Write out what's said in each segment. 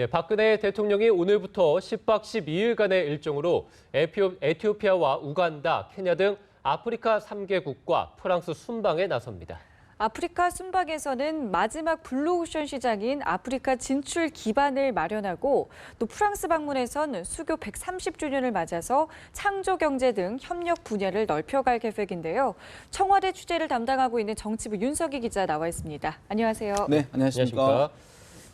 박근혜 대통령이 오늘부터 10박 12일간의 일정으로 에티오피아와 우간다, 케냐 등 아프리카 3개국과 프랑스 순방에 나섭니다. 아프리카 순방에서는 마지막 블루오션 시장인 아프리카 진출 기반을 마련하고 또 프랑스 방문에선 수교 130주년을 맞아서 창조 경제 등 협력 분야를 넓혀갈 계획인데요. 청와대 취재를 담당하고 있는 정치부 윤석희 기자 나와 있습니다. 안녕하세요. 네, 안녕하십니까.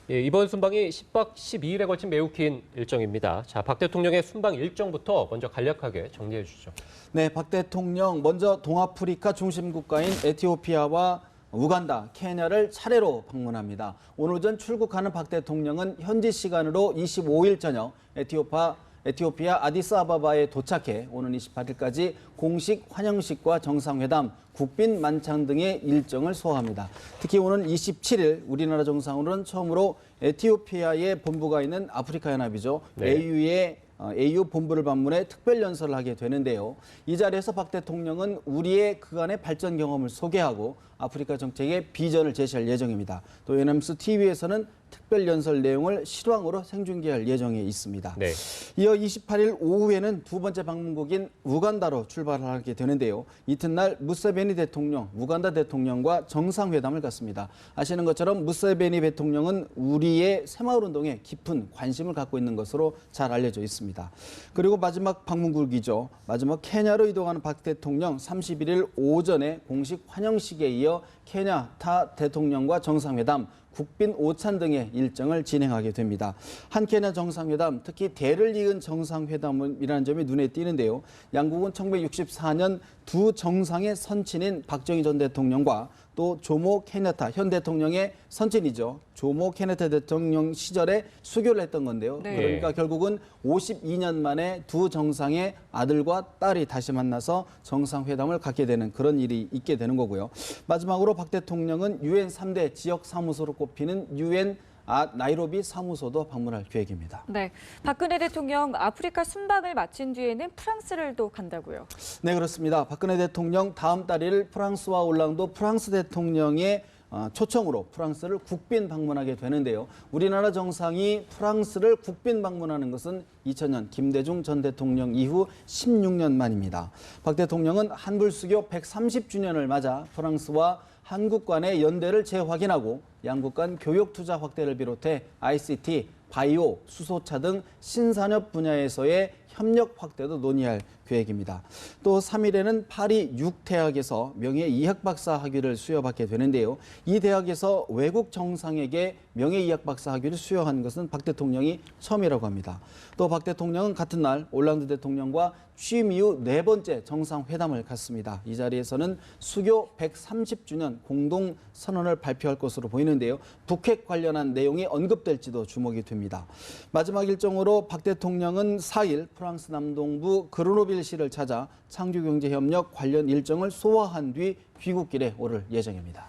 이번 순방이 10박 12일에 걸친 매우 긴 일정입니다. 자, 박 대통령의 순방 일정부터 먼저 간략하게 정리해 주시죠. 네, 박 대통령 먼저 동아프리카 중심 국가인 에티오피아와 우간다, 케냐를 차례로 방문합니다. 오늘 오전 출국하는 박 대통령은 현지 시간으로 25일 저녁 에티오피아 아디스아바바에 도착해 오는 28일까지 공식 환영식과 정상회담, 국빈 만찬 등의 일정을 소화합니다. 특히 오는 27일 우리나라 정상으로는 처음으로 에티오피아의 본부가 있는 아프리카 연합이죠. 네. AU 본부를 방문해 특별 연설을 하게 되는데요. 이 자리에서 박 대통령은 우리의 그간의 발전 경험을 소개하고 아프리카 정책의 비전을 제시할 예정입니다. 또 연합뉴스 TV에서는 특별 연설 내용을 실황으로 생중계할 예정에 있습니다. 네. 이어 28일 오후에는 두 번째 방문국인 우간다로 출발하게 되는데요. 이튿날 무세베니 대통령, 우간다 대통령과 정상회담을 갖습니다. 아시는 것처럼 무세베니 대통령은 우리의 새마을운동에 깊은 관심을 갖고 있는 것으로 잘 알려져 있습니다. 그리고 마지막 방문국이죠. 마지막 케냐로 이동하는 박 대통령 31일 오전에 공식 환영식에 이어 케냐 타 대통령과 정상회담, 국빈 오찬 등의 일정을 진행하게 됩니다. 한 케냐 정상회담, 특히 대를 이은 정상회담이라는 점이 눈에 띄는데요. 양국은 1964년 두 정상의 선친인 박정희 전 대통령과 또 조모 케냐타 현 대통령의 선친이죠. 조모 케냐타 대통령 시절에 수교를 했던 건데요. 네. 그러니까 결국은 52년 만에 두 정상의 아들과 딸이 다시 만나서 정상회담을 갖게 되는 그런 일이 있게 되는 거고요. 마지막으로 박 대통령은 UN 3대 지역 사무소로 꼽히는 UN 나이로비 사무소도 방문할 계획입니다. 네, 박근혜 대통령 아프리카 순방을 마친 뒤에는 프랑스를 또 간다고요. 네, 그렇습니다. 박근혜 대통령 다음 달 1일 프랑스와 올랑도 프랑스 대통령의 초청으로 프랑스를 국빈 방문하게 되는데요. 우리나라 정상이 프랑스를 국빈 방문하는 것은 2000년 김대중 전 대통령 이후 16년 만입니다. 박 대통령은 한불수교 130주년을 맞아 프랑스와 한국 간의 연대를 재확인하고 양국 간 교육 투자 확대를 비롯해 ICT, 바이오, 수소차 등 신산업 분야에서의 협력 확대도 논의할 계획입니다. 또 3일에는 파리 6대학에서 명예의학 박사 학위를 수여받게 되는데요. 이 대학에서 외국 정상에게 명예의학 박사 학위를 수여한 것은 박 대통령이 처음이라고 합니다. 또 박 대통령은 같은 날 올랑드 대통령과 취임 이후 네 번째 정상회담을 갖습니다. 이 자리에서는 수교 130주년 공동 선언을 발표할 것으로 보이는데요. 북핵 관련한 내용이 언급될지도 주목이 됩니다. 마지막 일정으로 박 대통령은 4일 프랑스 남동부 그르노빌시를 찾아 창조경제협력 관련 일정을 소화한 뒤 귀국길에 오를 예정입니다.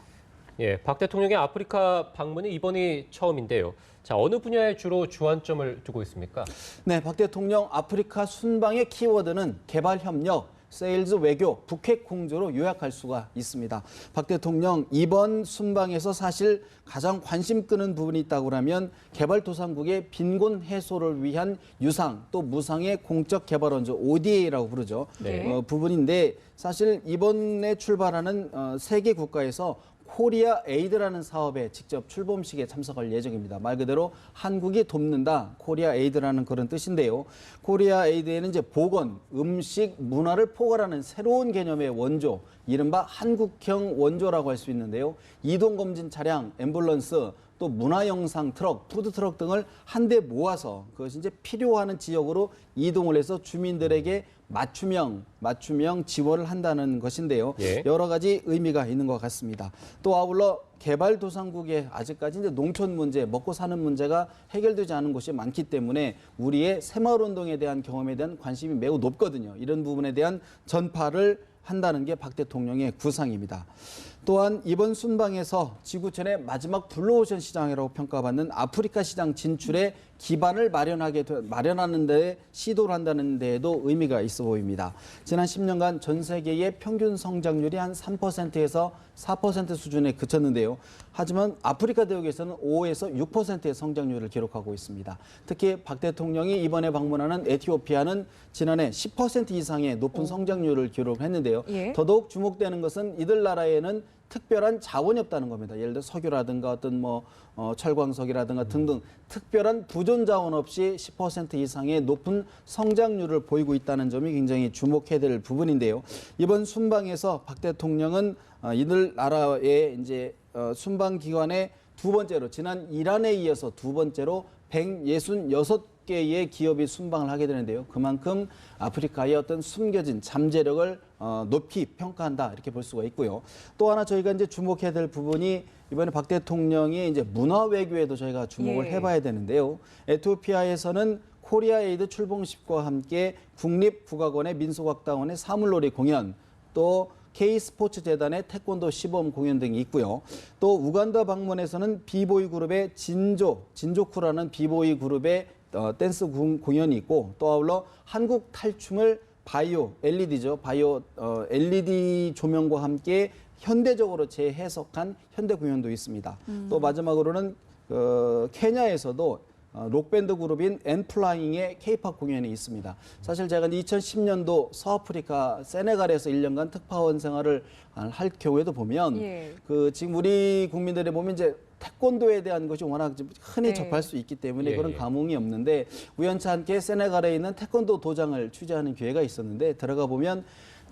박 대통령의 아프리카 방문이 이번이 처음인데요. 자, 어느 분야에 주로 주안점을 두고 있습니까? 네, 박 대통령 아프리카 순방의 키워드는 개발협력, 세일즈 외교, 북핵 공조로 요약할 수가 있습니다. 박 대통령 이번 순방에서 사실 가장 관심 끄는 부분이 있다고 하면 개발도상국의 빈곤 해소를 위한 유상 또 무상의 공적 개발 원조 ODA라고 부르죠. 네. 부분인데 사실 이번에 출발하는 세 개 국가에서 코리아 에이드라는 사업에 직접 출범식에 참석할 예정입니다. 말 그대로 한국이 돕는다, 코리아 에이드라는 그런 뜻인데요. 코리아 에이드에는 이제 보건, 음식, 문화를 포괄하는 새로운 개념의 원조, 이른바 한국형 원조라고 할 수 있는데요. 이동검진 차량, 앰뷸런스, 또 문화영상 트럭, 푸드트럭 등을 한데 모아서 그것이 이제 필요하는 지역으로 이동을 해서 주민들에게 맞춤형 지원을 한다는 것인데요. 여러 가지 의미가 있는 것 같습니다. 또 아울러 개발도상국에 아직까지 이제 농촌 문제, 먹고 사는 문제가 해결되지 않은 곳이 많기 때문에 우리의 새마을운동에 대한 경험에 대한 관심이 매우 높거든요. 이런 부분에 대한 전파를 한다는 게 박 대통령의 구상입니다. 또한 이번 순방에서 지구촌의 마지막 블루오션 시장이라고 평가받는 아프리카 시장 진출에 기반을 마련하는 데 시도를 한다는 데에도 의미가 있어 보입니다. 지난 10년간 전 세계의 평균 성장률이 한 3%에서 4% 수준에 그쳤는데요. 하지만 아프리카 대륙에서는 5에서 6%의 성장률을 기록하고 있습니다. 특히 박 대통령이 이번에 방문하는 에티오피아는 지난해 10% 이상의 높은 성장률을 기록했는데요. 예. 더더욱 주목되는 것은 이들 나라에는 특별한 자원이 없다는 겁니다. 예를 들어 석유라든가 어떤 철광석이라든가 등등 특별한 부존 자원 없이 10% 이상의 높은 성장률을 보이고 있다는 점이 굉장히 주목해야 될 부분인데요. 이번 순방에서 박 대통령은 이들 나라의 이제 순방 기관의 두 번째로 지난 이란에 이어서 두 번째로 166개의 기업이 순방을 하게 되는데요. 그만큼 아프리카의 어떤 숨겨진 잠재력을 높이 평가한다 이렇게 볼 수가 있고요. 또 하나 저희가 이제 주목해야 될 부분이 이번에 박 대통령이 이제 문화 외교에도 저희가 주목을 예. 해봐야 되는데요. 에티오피아에서는 코리아 에이드 출봉식과 함께 국립국악원의 민속악단원의 사물놀이 공연, 또 K스포츠 재단의 태권도 시범 공연 등이 있고요. 또 우간다 방문에서는 비보이 그룹의 진조쿠라는 비보이 그룹의 댄스 공연이 있고, 또 아울러 한국 탈춤을 바이오 LED 조명과 함께 현대적으로 재해석한 현대 공연도 있습니다. 또 마지막으로는 케냐에서도 록밴드 그룹인 엔플라잉의 K-팝 공연이 있습니다. 사실 제가 2010년도 서아프리카 세네갈에서 1년간 특파원 생활을 할 경우에도 보면 예. 지금 우리 국민들이 보면 이제 태권도에 대한 것이 워낙 흔히 네. 접할 수 있기 때문에 예, 그런 예. 감흥이 없는데 우연치 않게 세네갈에 있는 태권도 도장을 취재하는 기회가 있었는데 들어가 보면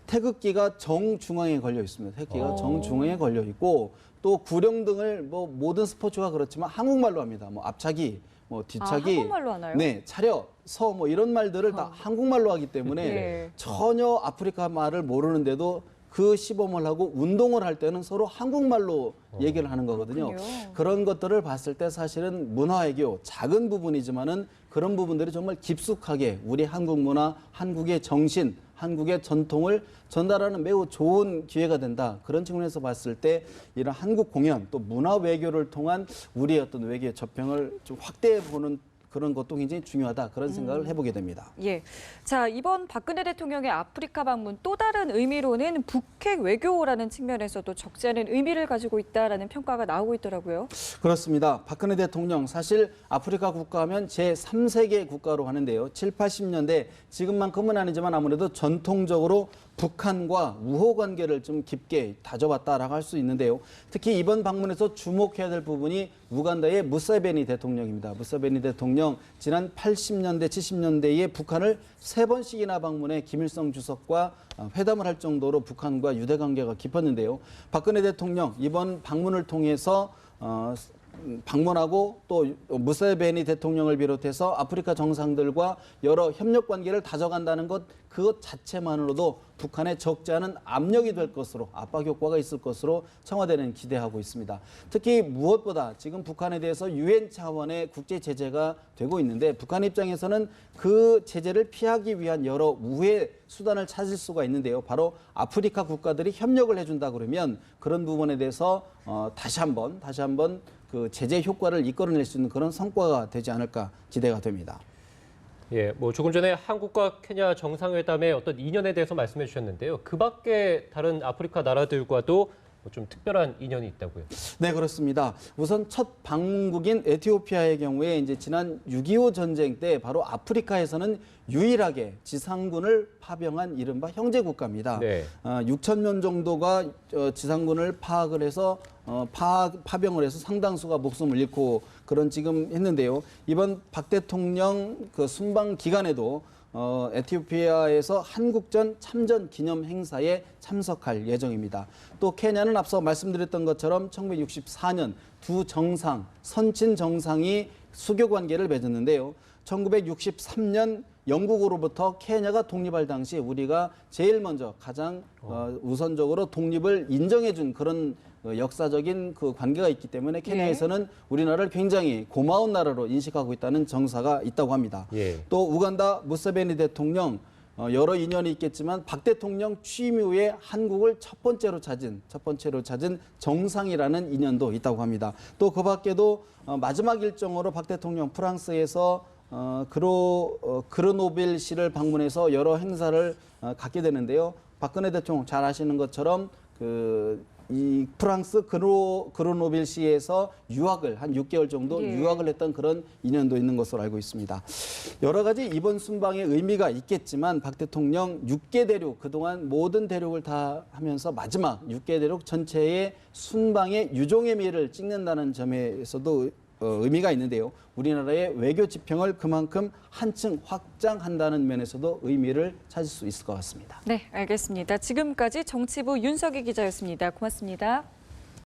태극기가 정중앙에 걸려 있습니다. 태극기가 정중앙에 걸려 있고 또 구령 등을 모든 스포츠가 그렇지만 한국말로 합니다. 앞차기, 뒤차기, 한국말로 하나요? 네, 차렷, 서 이런 말들을 다 한국말로 하기 때문에 예. 전혀 아프리카 말을 모르는데도 그 시범을 하고 운동을 할 때는 서로 한국말로 얘기를 하는 거거든요. 그렇군요. 그런 것들을 봤을 때 사실은 문화외교 작은 부분이지만은 그런 부분들이 정말 깊숙하게 우리 한국 문화, 한국의 정신, 한국의 전통을 전달하는 매우 좋은 기회가 된다. 그런 측면에서 봤을 때 이런 한국 공연 또 문화 외교를 통한 우리의 어떤 외교의 저평을 좀 확대해 보는 그런 것도 굉장히 중요하다. 그런 생각을 해보게 됩니다. 예. 자, 이번 박근혜 대통령의 아프리카 방문 또 다른 의미로는 북핵 외교라는 측면에서도 적지 않은 의미를 가지고 있다라는 평가가 나오고 있더라고요. 그렇습니다. 박근혜 대통령 사실 아프리카 국가하면 제3세계 국가로 하는데요. 7, 80년대 지금만큼은 아니지만 아무래도 전통적으로 북한과 우호 관계를 좀 깊게 다져봤다라고 할 수 있는데요. 특히 이번 방문에서 주목해야 될 부분이 우간다의 무세베니 대통령입니다. 무세베니 대통령 지난 80년대, 70년대에 북한을 3번씩이나 방문해 김일성 주석과 회담을 할 정도로 북한과 유대 관계가 깊었는데요. 박근혜 대통령 이번 방문을 통해서 방문하고 또 무세베니 대통령을 비롯해서 아프리카 정상들과 여러 협력 관계를 다져간다는 것, 그것 자체만으로도 북한에 적지 않은 압력이 될 것으로, 압박 효과가 있을 것으로 청와대는 기대하고 있습니다. 특히 무엇보다 지금 북한에 대해서 유엔 차원의 국제 제재가 되고 있는데 북한 입장에서는 그 제재를 피하기 위한 여러 우회 수단을 찾을 수가 있는데요. 바로 아프리카 국가들이 협력을 해준다 그러면 그런 부분에 대해서 다시 한번 그 제재 효과를 이끌어낼 수 있는 그런 성과가 되지 않을까 기대가 됩니다. 예, 조금 전에 한국과 케냐 정상회담의 어떤 인연에 대해서 말씀해 주셨는데요. 그 밖에 다른 아프리카 나라들과도 좀 특별한 인연이 있다고요. 네, 그렇습니다. 우선 첫 방문국인 에티오피아의 경우에 이제 지난 6.25 전쟁 때 바로 아프리카에서는 유일하게 지상군을 파병한 이른바 형제 국가입니다. 네. 6천 명 정도가 지상군을 파악을 해서 파병을 해서 상당수가 목숨을 잃고 그런 지금 했는데요. 이번 박 대통령 그 순방 기간에도 에티오피아에서 한국전 참전 기념 행사에 참석할 예정입니다. 또 케냐는 앞서 말씀드렸던 것처럼 1964년 두 정상, 선친 정상이 수교 관계를 맺었는데요. 1963년 영국으로부터 케냐가 독립할 당시 우리가 제일 먼저 가장 우선적으로 독립을 인정해준 그런 역사적인 그 관계가 있기 때문에 케냐에서는 우리나라를 굉장히 고마운 나라로 인식하고 있다는 정사가 있다고 합니다. 예. 또 우간다 무세베니 대통령 여러 인연이 있겠지만 박 대통령 취임 이후에 한국을 첫 번째로 찾은 정상이라는 인연도 있다고 합니다. 또 그 밖에도 마지막 일정으로 박 대통령 프랑스에서 그르노빌시를 방문해서 여러 행사를 갖게 되는데요. 박근혜 대통령 잘 아시는 것처럼 그 이 프랑스 그로노빌시에서 유학을 한 6개월 정도 예. 유학을 했던 그런 인연도 있는 것으로 알고 있습니다. 여러 가지 이번 순방에 의미가 있겠지만 박 대통령 6개 대륙 그동안 모든 대륙을 다 하면서 마지막 6개 대륙 전체의 순방의 유종의미를 찍는다는 점에서도 의미가 있는데요. 우리나라의 외교 지평을 그만큼 한층 확장한다는 면에서도 의미를 찾을 수 있을 것 같습니다. 네, 알겠습니다. 지금까지 정치부 윤석희 기자였습니다. 고맙습니다.